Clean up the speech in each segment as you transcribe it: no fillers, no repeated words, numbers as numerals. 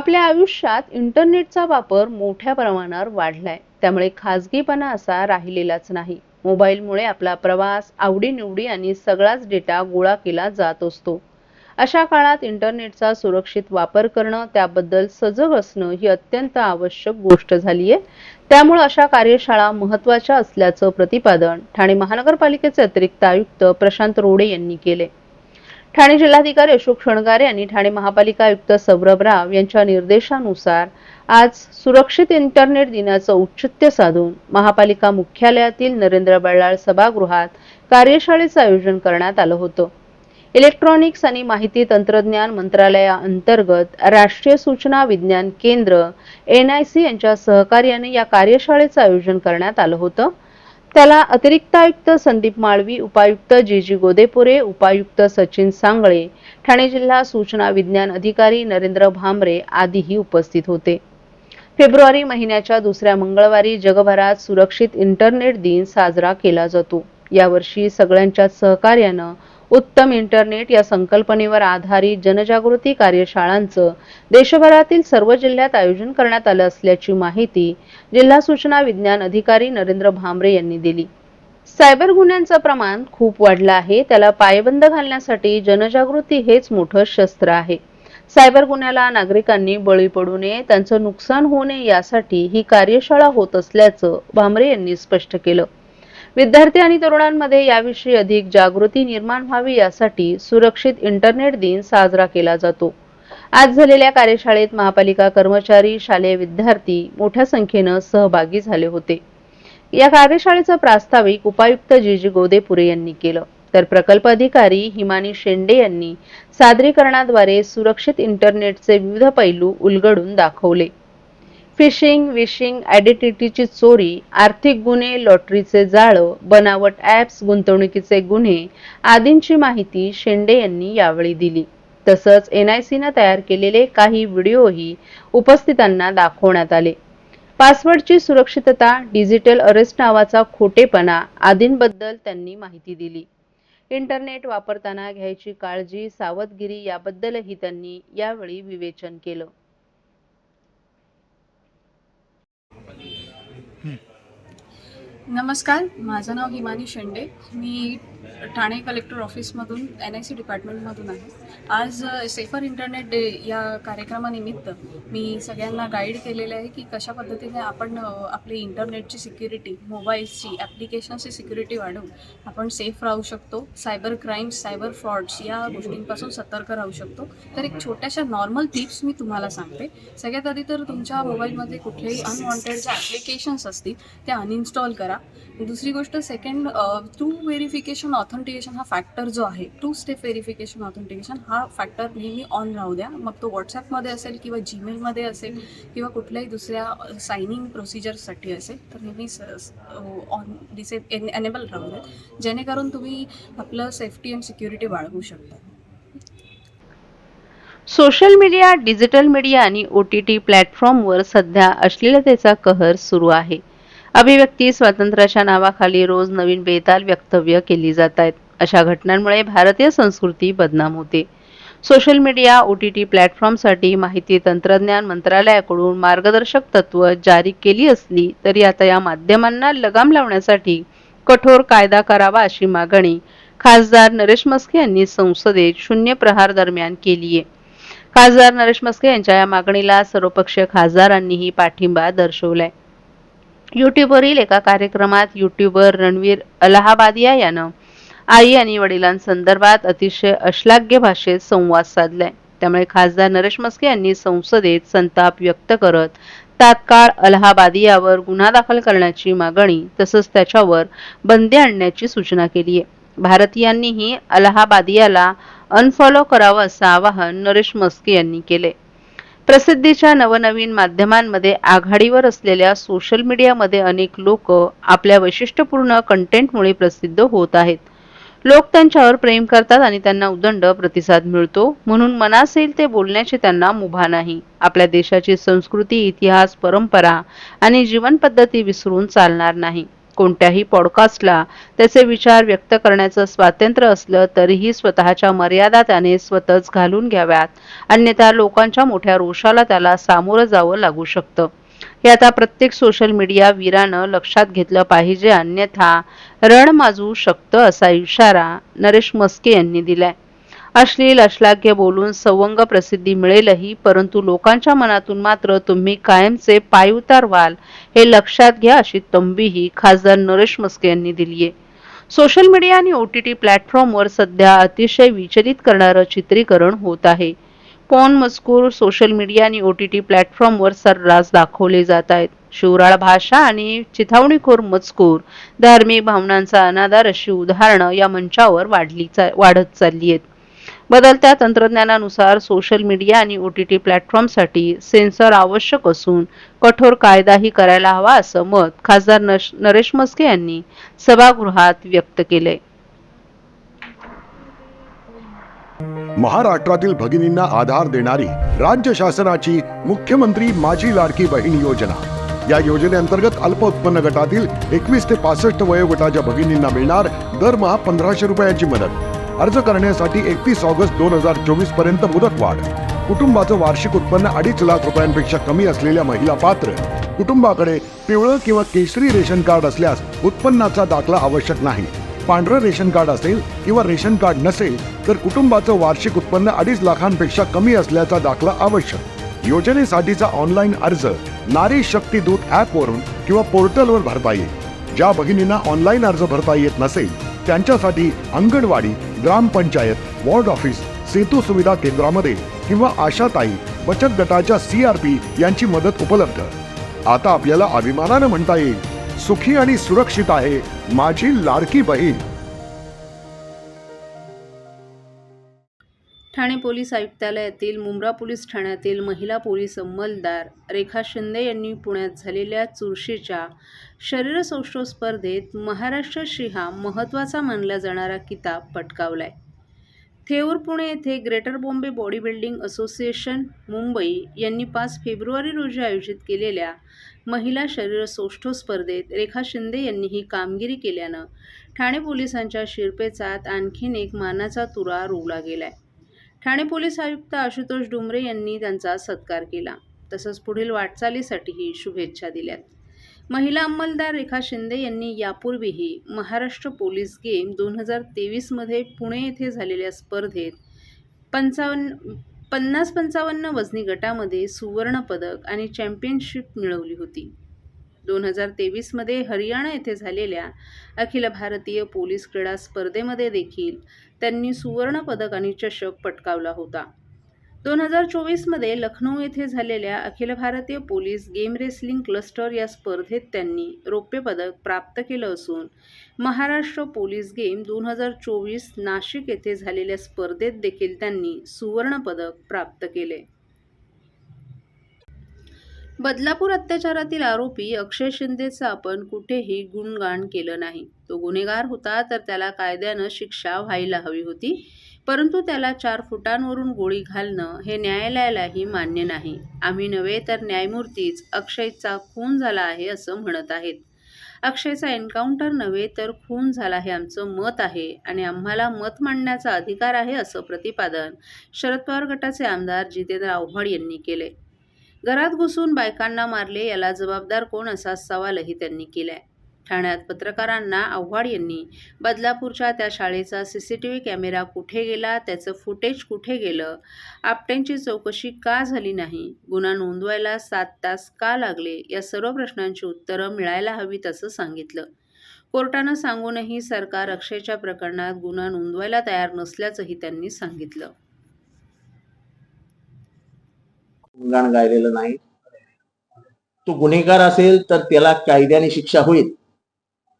आपल्या आयुष्यात इंटरनेटचा वापर मोठ्या प्रमाणावर वाढलाय, त्यामुळे खाजगीपणा असा राहिलेलाच नाही. मोबाईलमुळे आपला प्रवास, आवडीनिवडी आणि सगळाच डेटा गोळा केला जात असतो. अशा काळात इंटरनेटचा सुरक्षित वापर करणं, त्याबद्दल सजग असणं ही अत्यंत आवश्यक गोष्ट झाली आहे. त्यामुळे अशा कार्यशाळा महत्त्वाच्या असल्याचं प्रतिपादन ठाणे महानगरपालिकेचे अतिरिक्त आयुक्त प्रशांत रोडे यांनी केले. ठाणे जिल्हाधिकारी अशोक शृंगारे आणि ठाणे महापालिका आयुक्त सौरभ राव यांच्या निर्देशानुसार आज सुरक्षित इंटरनेट दिनाचं औचित्य साधून महापालिका मुख्यालयातील नरेंद्र बल्लाळ सभागृहात कार्यशाळेचं आयोजन करण्यात आलं होतं. इलेक्ट्रॉनिक्स आणि माहिती तंत्रज्ञान मंत्रालयाअंतर्गत राष्ट्रीय सूचना विज्ञान केंद्र NIC यांच्या सहकार्याने या कार्यशाळेचं आयोजन करण्यात आलं होतं. त्याला अतिरिक्त आयुक्त संदीप माळवी, उपायुक्त GG गोदेपुरे, उपायुक्त सचिन सांगळे, ठाणे जिल्हा सूचना विज्ञान अधिकारी नरेंद्र भामरे आदीही उपस्थित होते. फेब्रुवारी महिन्याच्या दुसऱ्या मंगळवारी जगभरात सुरक्षित इंटरनेट दिन साजरा केला जातो. यावर्षी सगळ्यांच्या सहकार्यानं उत्तम इंटरनेट या संकल्पनेवर आधारित जनजागृती कार्यशाळांचं देशभरातील सर्व जिल्ह्यात आयोजन करण्यात आलं असल्याची माहिती जिल्हा सूचना विज्ञान अधिकारी नरेंद्र भामरे यांनी दिली. सायबर गुन्ह्यांचं प्रमाण खूप वाढलं आहे. त्याला पायबंद घालण्यासाठी जनजागृती हेच मोठं शस्त्र आहे. सायबर गुन्ह्याला नागरिकांनी बळी पडू नये, त्यांचं नुकसान होऊ नये यासाठी ही कार्यशाळा होत असल्याचं भामरे यांनी स्पष्ट केलं. विद्यार्थी आणि तरुणांमध्ये याविषयी अधिक जागृती निर्माण व्हावी यासाठी सुरक्षित इंटरनेट दिन साजरा केला जातो. आज झालेल्या कार्यशाळेत महापालिका कर्मचारी, शालेय विद्यार्थी मोठ्या संख्येनं सहभागी झाले होते. या कार्यशाळेचं प्रास्ताविक उपायुक्त GG गोदेपुरे यांनी केलं, तर प्रकल्प अधिकारी हिमानी शेंडे यांनी सादरीकरणाद्वारे सुरक्षित इंटरनेटचे विविध पैलू उलगडून दाखवले. फिशिंग, विशिंग, आयडेंटिटीची चोरी, आर्थिक गुन्हे, लॉटरीचे जाळं, बनावट ॲप्स, गुंतवणुकीचे गुन्हे आदींची माहिती शेंडे यांनी यावेळी दिली. तसंच NICनं तयार केलेले काही व्हिडिओही उपस्थितांना दाखवण्यात आले. पासवर्डची सुरक्षितता, डिजिटल अरेस्ट नावाचा खोटेपणा आदींबद्दल त्यांनी माहिती दिली. इंटरनेट वापरताना घ्यायची काळजी, सावधगिरी याबद्दलही त्यांनी यावेळी विवेचन केलं. नमस्कार, माझं नाव हिमानी शेंडे. मी ठाणे कलेक्टर ऑफिसमधून NIC डिपार्टमेंटमधून आहे. आज सेफर इंटरनेट डे या कार्यक्रमानिमित्त मी सगळ्यांना गाईड केलेलं आहे की कशा पद्धतीने आपण आपली इंटरनेटची सिक्युरिटी, मोबाईल्सची, ॲप्लिकेशनची सिक्युरिटी वाढवून आपण सेफ राहू शकतो. सायबर क्राईम्स, सायबर फ्रॉड्स या गोष्टींपासून सतर्क राहू शकतो. तर एक छोट्याशा नॉर्मल टिप्स मी तुम्हाला सांगते. सगळ्यात आधी तर तुमच्या मोबाईलमध्ये कुठलेही अनवॉन्टेड जे ॲप्लिकेशन्स असतील ते अनइन्स्टॉल करा. दुसरी गोष्ट, सेकंड, टू व्हेरिफिकेशन ऑथेंटिकेशन हा फॅक्टर जो आहे, टू स्टेप व्हेरिफिकेशन ऑथेंटिकेशन हा फॅक्टर नेहमी ऑन राहू द्या. मग तो व्हॉट्सॲपमध्ये असेल किंवा जीमेलमध्ये असेल किंवा कुठल्याही दुसऱ्या सायनिंग प्रोसिजरसाठी असेल तर नेहमी ऑन एनेबल राहू द्या, जेणेकरून तुम्ही आपलं सेफ्टी अँड सिक्युरिटी वाढवू शकता. सोशल मीडिया, डिजिटल मीडिया आणि OTT प्लॅटफॉर्मवर सध्या अश्लीलतेचा कहर सुरू आहे. अभिव्यक्ती स्वातंत्र्याच्या नावाखाली रोज नवीन बेताल वक्तव्य केली जात आहेत. अशा घटनांमुळे भारतीय संस्कृती बदनाम होते. सोशल मीडिया, OTT प्लॅटफॉर्मसाठी माहिती तंत्रज्ञान मंत्रालयाकडून मार्गदर्शक तत्त्व जारी केली असली तरी आता या माध्यमांना लगाम लावण्यासाठी कठोर कायदा करावा अशी मागणी खासदार नरेश म्हस्के यांनी संसदेत शून्य प्रहार दरम्यान केली आहे. खासदार नरेश म्हस्के यांच्या या मागणीला सर्वपक्षीय खासदारांनीही पाठिंबा दर्शवलाय. यूट्यूबवरील एका कार्यक्रमात यूट्यूबर रणवीर अलाहाबादिया यानं आई आणि वडिलांसंदर्भात अतिशय अश्लाघ्य भाषेत संवाद साधलाय. त्यामुळे खासदार नरेश म्हस्के यांनी संसदेत संताप व्यक्त करत तात्काळ अलाहाबादियावर गुन्हा दाखल करण्याची मागणी तसंच त्याच्यावर बंदी आणण्याची सूचना केली आहे. भारतीयांनीही अलाहाबादियाला अनफॉलो करावं असं आवाहन नरेश म्हस्के यांनी केले. प्रसिद्धीच्या नवनवीन माध्यमांमध्ये आघाडीवर असलेल्या सोशल मीडियामध्ये अनेक लोक आपल्या वैशिष्ट्यपूर्ण कंटेंटमुळे प्रसिद्ध होत आहेत. लोक त्यांच्यावर प्रेम करतात आणि त्यांना उदंड प्रतिसाद मिळतो, म्हणून मनासेल ते बोलण्याची त्यांना मुभा नाही. आपल्या देशाची संस्कृती, इतिहास, परंपरा आणि जीवन पद्धती विसरून चालणार नाही. कोणत्याही पॉडकास्टला त्याचे विचार व्यक्त करण्याचं स्वातंत्र्य असलं तरीही स्वतःच्या मर्यादा त्याने स्वतःच घालून घ्याव्यात, अन्यथा लोकांच्या मोठ्या रोषाला त्याला सामोरं जावं लागू शकतं. हे आता प्रत्येक सोशल मीडिया वीरानं लक्षात घेतलं पाहिजे, अन्यथा रण माजू शकतं असा इशारा नरेश म्हस्के यांनी दिलाय. अश्लील अश्लाघ्य बोलून सवंग प्रसिद्धी मिळेलही, परंतु लोकांच्या मनातून मात्र तुम्ही कायमचे पायउतार व्हाल हे लक्षात घ्या, अशी तंबीही खासदार नरेश म्हस्के यांनी दिली आहे. सोशल मीडिया आणि OTT प्लॅटफॉर्मवर सध्या अतिशय विचलित करणारं चित्रीकरण होत आहे. पॉर्न मजकूर सोशल मीडिया आणि OTT प्लॅटफॉर्मवर सर्रास दाखवले जात आहेत. शिवराळ भाषा आणि चिथावणीखोर मजकूर, धार्मिक भावनांचा अनादर अशी उदाहरणं या मंचावर वाढत चालली आहेत. बदलत्या तंत्रज्ञानानुसार सोशल मीडिया आणि OTT प्लॅटफॉर्मसाठी सेन्सर आवश्यक असून कठोर कायदाही करायला हवा, असं मत खासदार नरेश म्हस्के यांनी सभागृहात व्यक्त केले. महाराष्ट्रातील भगिनींना आधार देणारी राज्य शासनाची मुख्यमंत्री माझी लाडकी बहीण योजना. या योजनेअंतर्गत अल्प उत्पन्न गटातील 21 ते 65 वयोगटाच्या भगिनींना मिळणार दरमहा 1500 रुपयांची मदत. अर्ज करण्यासाठी 31 ऑगस्ट 2024 पर्यंत मुदतवाढ. कुटुंबाचं वार्षिक उत्पन्न 2.5 लाख रुपयांपेक्षा कमी असलेल्या महिला पात्र. कुटुंबाकडे पिवळं किंवा केशरी रेशन कार्ड असल्यास उत्पन्नाचा दाखला आवश्यक नाही. पांढरं रेशन कार्ड असेल किंवा रेशन कार्ड नसेल तर कुटुंबाचं वार्षिक उत्पन्न 2.5 लाखांपेक्षा कमी असल्याचा दाखला आवश्यक. योजनेसाठीचा ऑनलाईन अर्ज नारी शक्ती दूत ॲपवरून किंवा पोर्टलवर भरता येईल. ज्या भगिनींना ऑनलाईन अर्ज भरता येत नसेल त्यांच्यासाठी अंगणवाडी, ग्रामपंचायत, वॉर्ड ऑफिस, सेतू सुविधा केंद्रामध्ये किंवा आशाताई बचत गटाच्या CRP यांची मदत उपलब्ध. आता आपल्याला अभिमानानं म्हणता येईल, सुखी आणि सुरक्षित आहे माझी लाडकी बहीण. ठाणे पोलीस आयुक्तालयातील मुंब्रा पोलीस ठाण्यातील महिला पोलीस अंमलदार रेखा शिंदे यांनी पुण्यात झालेल्या चुरशीच्या शरीरसौष्ठव स्पर्धेत महाराष्ट्र सिंह महत्त्वाचा मानला जाणारा किताब पटकावलाय. थेऊर पुणे येथे greater Bombay body building association Mumbai यांनी 5 फेब्रुवारी रोजी आयोजित केलेल्या महिला शरीरसौष्ठव स्पर्धेत रेखा शिंदे यांनी ही कामगिरी केल्यानं ठाणे पोलिसांच्या शिरपेचात आणखीन एक मानाचा तुरा रोवला गेलाय. ठाणे पोलीस आयुक्त आशुतोष डुमरे यांनी त्यांचा सत्कार केला, तसंच पुढील वाटचालीसाठीही शुभेच्छा दिल्यात. महिला अंमलदार रेखा शिंदे यांनी यापूर्वीही महाराष्ट्र पोलीस गेम 2023 मध्ये पुणे येथे झालेल्या स्पर्धेत 50-55 वजनी गटामध्ये सुवर्ण पदक आणि चॅम्पियनशिप मिळवली होती. 2023 मध्ये हरियाणा येथे झालेल्या अखिल भारतीय पोलीस क्रीडा स्पर्धेमध्ये देखील त्यांनी सुवर्ण पदक आणि चषक पटकावला होता. 2024 मध्ये लखनौ येथे झालेल्या Akhil Bharatiya police game wrestling cluster या स्पर्धेत त्यांनी रौप्य पदक प्राप्त केलं असून महाराष्ट्र पोलीस गेम 2024 नाशिक येथे झालेल्या स्पर्धेत देखील त्यांनी सुवर्ण पदक प्राप्त केले. बदलापूर अत्याचारातील आरोपी अक्षय शिंदेचं आपण कुठेही गुणगान केलं नाही. तो गुन्हेगार होता तर त्याला कायद्यानं शिक्षा व्हायला हवी होती, परंतु त्याला 4 फुटांवरून गोळी घालणं हे न्यायालयालाही मान्य नाही. आम्ही नव्हे तर न्यायमूर्तीच अक्षयचा खून झाला आहे असं म्हणत आहेत. अक्षयचा एन्काउंटर नव्हे तर खून झाला हे आमचं मत आहे आणि आम्हाला मत मांडण्याचा अधिकार आहे, असं प्रतिपादन शरद पवार गटाचे आमदार जितेंद्र आव्हाड यांनी केले. घरात घुसून बायकांना मारले याला जबाबदार कोण, असा सवालही त्यांनी केलाय. ठाण्यात पत्रकारांना आव्हाड यांनी बदलापूरच्या त्या शाळेचा CCTV कॅमेरा कुठे गेला, त्याचं फुटेज कुठे गेलं, आपट्यांची चौकशी का झाली नाही, गुन्हा नोंदवायला 7 तास का लागले, या सर्व प्रश्नांची उत्तरं मिळायला हवीत असं सांगितलं. कोर्टानं सांगूनही सरकार अक्षयच्या प्रकरणात गुन्हा नोंदवायला तयार नसल्याचंही त्यांनी सांगितलं. गुणगान गायलेलं नाही. तो गुन्हेगार असेल तर त्याला कायद्याने शिक्षा होईल,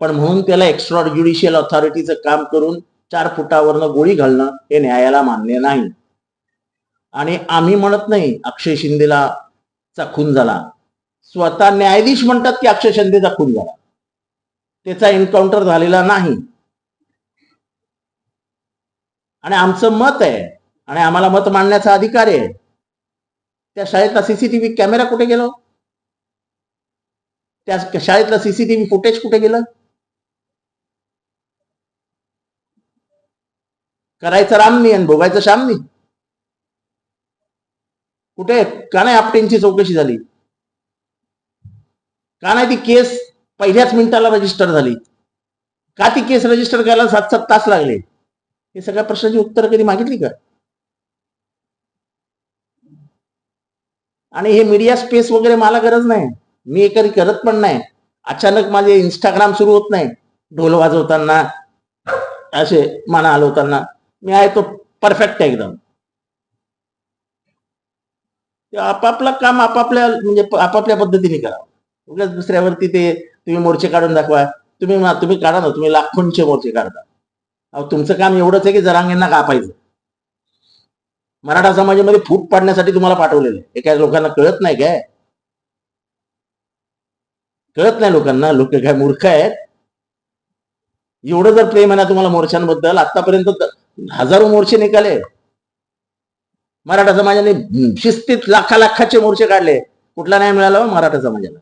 पण म्हणून त्याला एक्स्ट्रा ज्युडिशियल ऑथॉरिटीचं काम करून 4 फुटावरनं गोळी घालणं हे न्यायाला मान्य नाही. आणि आम्ही म्हणत नाही अक्षय शिंदेला चा खून झाला, स्वतः न्यायाधीश म्हणतात की अक्षय शिंदेचा खून झाला, त्याचा एन्काउंटर झालेला नाही. आणि आमचं मत आहे आणि आम्हाला मत मांडण्याचा अधिकार आहे. त्या शाळेतला CCTV कॅमेरा कुठे गेलो, त्या शाळेतलं CCTV फुटेज कुठे गेलं, करायचं रामनी आणि भोगायचं श्यामनी. कुठे का नाही आपटेंची चौकशी झाली? का नाही ती केस पहिल्याच मिनिटाला रजिस्टर झाली? का ती केस रजिस्टर करायला 7-7 तास लागले? हे सगळ्या प्रश्नाची उत्तर कधी मागितली का? आणि हे मीडिया स्पेस वगैरे मला गरज नाही, मी कधी करत पण नाही. अचानक माझे इंस्टाग्राम सुरू होत नाही ढोल वाजवताना, असे माना हलवताना. मी आहे तो परफेक्ट आहे एकदम. आपापलं काम म्हणजे आपापल्या पद्धतीने करावं. उगाच दुसऱ्यावरती ते तुम्ही मोर्चे काढून दाखवा. तुम्ही काढा ना, तुम्ही लाखोंचे मोर्चे काढता. अहो तुमचं काम एवढंच आहे की जरांगेंना कापायचं. मराठा समाजामध्ये फूट पाडण्यासाठी तुम्हाला पाठवलेलं आहे. हे काय लोकांना कळत नाही काय? कळत नाही लोकांना? लोक काय मूर्ख आहेत? एवढं जर प्रेम आहे ना तुम्हाला मोर्चांबद्दल, आतापर्यंत हजारो मोर्चे निघाले. मराठा समाजाने शिस्तीत लाखाचे मोर्चे काढले. कुठला नाही मिळाला मराठा समाजाला?